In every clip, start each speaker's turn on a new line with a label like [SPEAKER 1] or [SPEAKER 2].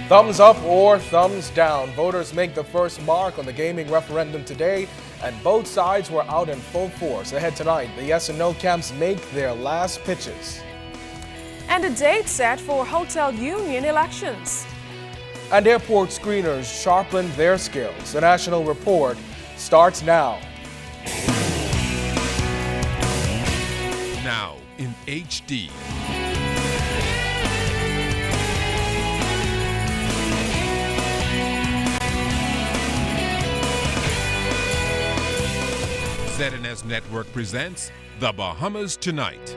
[SPEAKER 1] Thumbs up or thumbs down. Voters make the first mark on the gaming referendum today, and both sides were out in full force. Ahead tonight, the yes and no camps make their last pitches.
[SPEAKER 2] And a date set for hotel union elections.
[SPEAKER 1] And airport screeners sharpen their skills. The National Report starts now.
[SPEAKER 3] Now in HD. ZNS Network presents The Bahamas Tonight.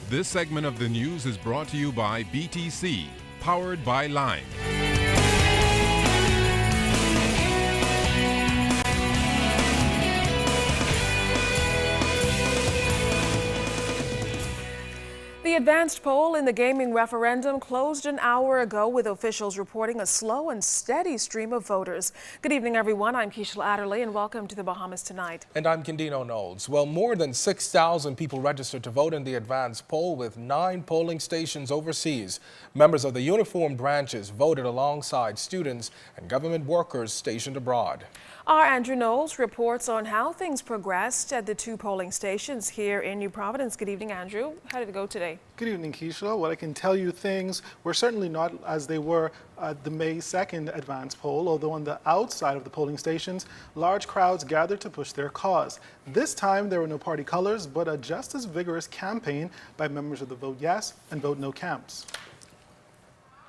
[SPEAKER 3] This segment of the news is brought to you by BTC, powered by Lime.
[SPEAKER 2] The advanced poll in the gaming referendum closed an hour ago, with officials reporting a slow and steady stream of voters. Good evening, everyone. I'm Keishla Adderley, and welcome to the Bahamas Tonight.
[SPEAKER 1] And I'm Kendino Knowles. Well, more than 6,000 people registered to vote in the advanced poll, with 9 polling stations overseas. Members of the uniformed branches voted alongside students and government workers stationed abroad.
[SPEAKER 2] Our Andrew Knowles reports on how things progressed at the 2 polling stations here in New Providence. Good evening, Andrew. How did it go today?
[SPEAKER 4] Good evening, Keishla. Well, I can tell you things were certainly not as they were at the May 2nd advance poll, although on the outside of the polling stations, large crowds gathered to push their cause. This time, there were no party colors, but a just as vigorous campaign by members of the Vote Yes and Vote No camps.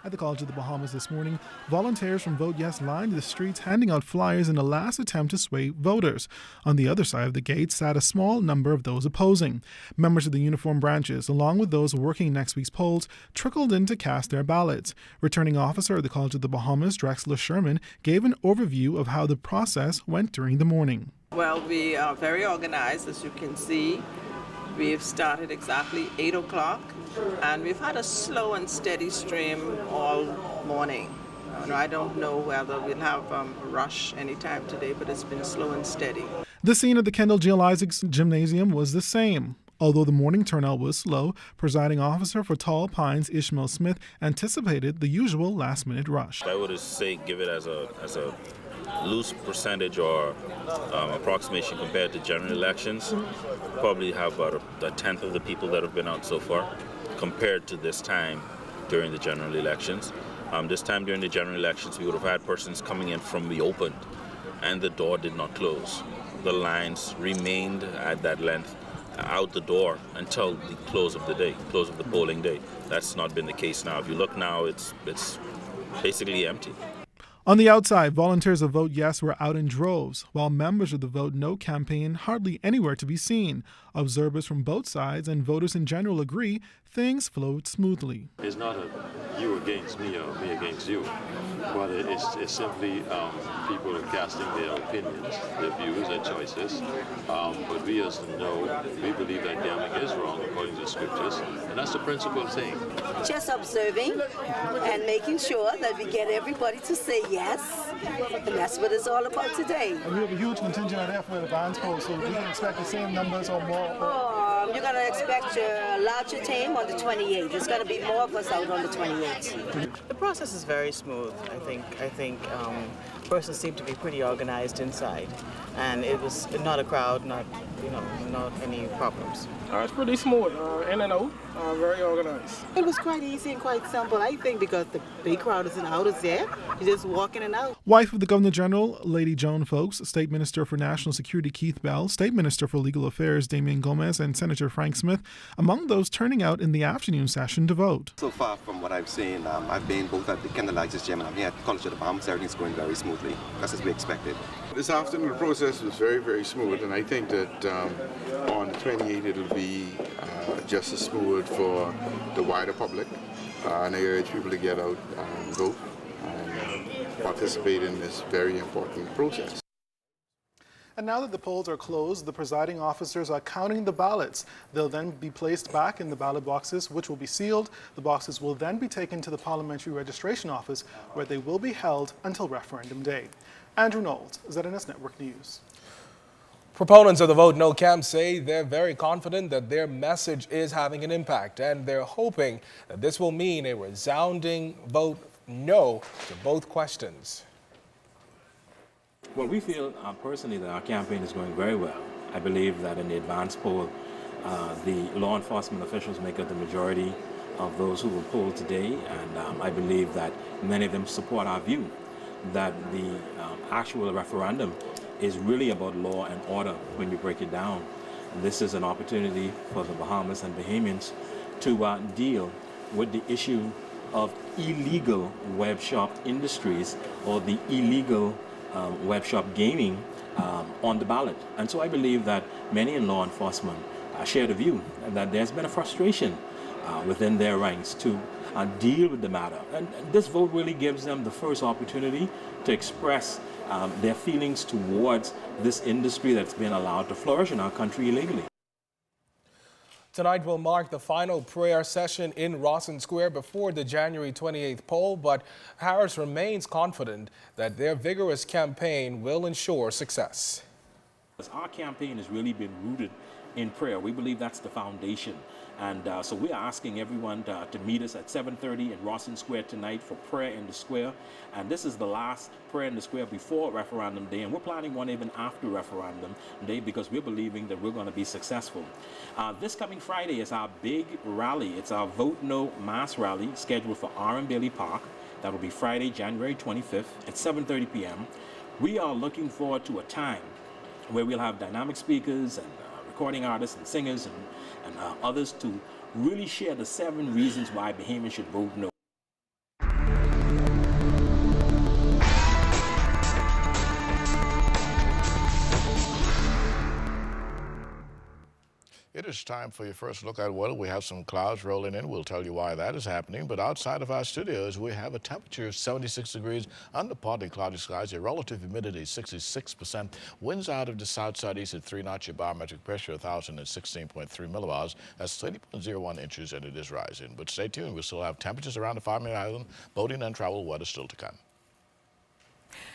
[SPEAKER 4] At the College of the Bahamas this morning, volunteers from Vote Yes lined the streets handing out flyers in a last attempt to sway voters. On the other side of the gate sat a small number of those opposing. Members of the uniform branches, along with those working next week's polls, trickled in to cast their ballots. Returning officer of the College of the Bahamas, Drexler Sherman, gave an overview of how the process went during the morning.
[SPEAKER 5] Well, we are very organized, as you can see. We've started exactly 8 o'clock, and we've had a slow and steady stream all morning. I don't know whether we'll have a rush anytime today, but it's been slow and steady.
[SPEAKER 4] The scene at the Kendall Jill Isaacs Gymnasium was the same. Although the morning turnout was slow, presiding officer for Tall Pines, Ishmael Smith, anticipated the usual last-minute rush.
[SPEAKER 6] I would say give it as a loose percentage or approximation compared to general elections. Probably have about a tenth of the people that have been out so far compared to this time during the general elections. This time during the general elections, we would have had persons coming in from the open, and the door did not close. The lines remained at that length out the door until the close of the day, close of the polling day. That's not been the case now. If you look now, it's basically empty.
[SPEAKER 4] On the outside, volunteers of Vote Yes were out in droves, while members of the Vote No campaign hardly anywhere to be seen. Observers from both sides and voters in general agree things flowed smoothly.
[SPEAKER 7] It's not a you against me or me against you, but it's simply people are casting their opinions, their views, their choices. But we as know, we believe that gambling is wrong according to the scriptures, and that's the principal thing.
[SPEAKER 8] Just observing and making sure that we get everybody to say yes, and that's what it's all about today.
[SPEAKER 4] And we have a huge contingent out there for the advance poll, so we can expect the same numbers or more.
[SPEAKER 8] You're going to expect a larger team on the 28th. There's going to be more of us out on the 28th.
[SPEAKER 5] The process is very smooth. I think persons seem to be pretty organized inside, and it was not a crowd, not any problems.
[SPEAKER 9] It's pretty smooth, in and out, very organized.
[SPEAKER 10] It was quite easy and quite simple, I think, because the big crowd is in the out there. You just walk in and out.
[SPEAKER 4] Wife of the Governor General, Lady Joan Folks, State Minister for National Security Keith Bell, State Minister for Legal Affairs Damian Gomez, and Senator Frank Smith, among those turning out in the afternoon session to vote.
[SPEAKER 11] So far from what I've seen, I've been both at the Kendall Isaacs Gym and I'm here at the College of the Bahamas. Everything's going very smoothly, just as we expected.
[SPEAKER 12] This afternoon the process was very, very smooth, and I think that on the 28th it'll be just as smooth for the wider public. And I urge people to get out and vote and participate in this very important process.
[SPEAKER 4] And now that the polls are closed, the presiding officers are counting the ballots. They'll then be placed back in the ballot boxes, which will be sealed. The boxes will then be taken to the Parliamentary Registration Office, where they will be held until referendum day. Andrew Knowles, ZNS Network News.
[SPEAKER 1] Proponents of the Vote No camp say they're very confident that their message is having an impact, and they're hoping that this will mean a resounding vote no to both questions.
[SPEAKER 13] Well, we feel personally that our campaign is going very well. I believe that in the advanced poll, the law enforcement officials make up the majority of those who were polled today, and I believe that many of them support our view that the actual referendum is really about law and order when you break it down. And this is an opportunity for the Bahamas and Bahamians to deal with the issue of illegal web shop industries or the illegal web shop gaming on the ballot. And so I believe that many in law enforcement share the view that there's been a frustration within their ranks to deal with the matter. And this vote really gives them the first opportunity to express their feelings towards this industry that's been allowed to flourish in our country illegally.
[SPEAKER 1] Tonight will mark the final prayer session in Rawson Square before the January 28th poll, but Harris remains confident that their vigorous campaign will ensure success.
[SPEAKER 13] Our campaign has really been rooted in prayer. We believe that's the foundation. And so we are asking everyone to meet us at 7:30 in Rawson Square tonight for prayer in the square. And this is the last prayer in the square before referendum day. And we're planning one even after referendum day because we're believing that we're going to be successful. This coming Friday is our big rally. It's our Vote No mass rally scheduled for R.M. Bailey Park. That will be Friday, January 25th at 7:30 p.m. We are looking forward to a time where we'll have dynamic speakers and recording artists and singers and others to really share the 7 reasons why Bahamians should vote no.
[SPEAKER 14] It is time for your first look at weather. We have some clouds rolling in. We'll tell you why that is happening. But outside of our studios, we have a temperature of 76 degrees under partly cloudy skies, a relative humidity 66%, winds out of the south-southeast at 3 knots, your barometric pressure 1,016.3 millibars. That's 30.01 inches, and it is rising. But stay tuned. We'll still have temperatures around the Farming Island, boating and travel weather still to come.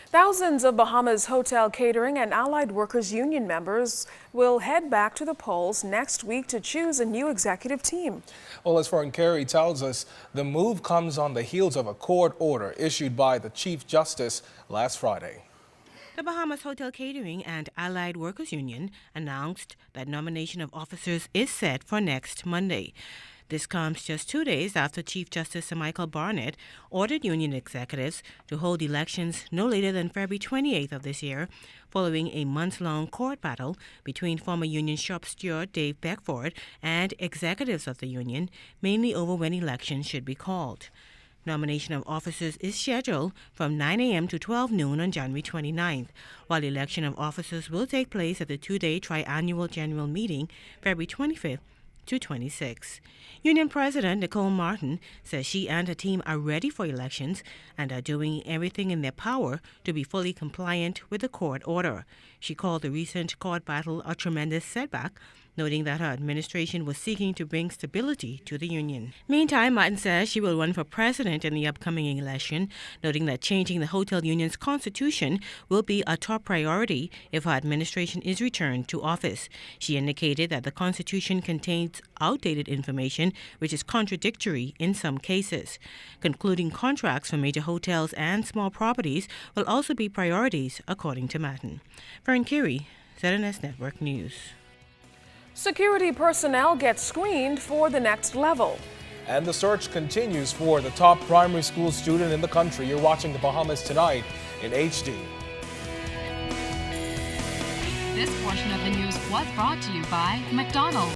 [SPEAKER 2] Thousands of Bahamas Hotel Catering and Allied Workers Union members will head back to the polls next week to choose a new executive team.
[SPEAKER 1] Well, as Fern Carey tells us, the move comes on the heels of a court order issued by the Chief Justice last Friday.
[SPEAKER 15] The Bahamas Hotel Catering and Allied Workers Union announced that nomination of officers is set for next Monday. This comes just 2 days after Chief Justice Sir Michael Barnett ordered union executives to hold elections no later than February 28th of this year, following a months-long court battle between former union shop steward Dave Beckford and executives of the union, mainly over when elections should be called. Nomination of officers is scheduled from 9 a.m. to 12 noon on January 29th, while election of officers will take place at the 2-day triannual general meeting, February 25th to 26. Union President Nicole Martin says she and her team are ready for elections and are doing everything in their power to be fully compliant with the court order. She called the recent court battle a tremendous setback, noting that her administration was seeking to bring stability to the union. Meantime, Martin says she will run for president in the upcoming election, noting that changing the hotel union's constitution will be a top priority if her administration is returned to office. She indicated that the constitution contains outdated information, which is contradictory in some cases. Concluding contracts for major hotels and small properties will also be priorities, according to Martin. Fern Carey, ZNS Network News.
[SPEAKER 2] Security personnel get screened for the next level.
[SPEAKER 1] And the search continues for the top primary school student in the country. You're watching the Bahamas Tonight in HD.
[SPEAKER 16] This portion of the news was brought to you by McDonald's.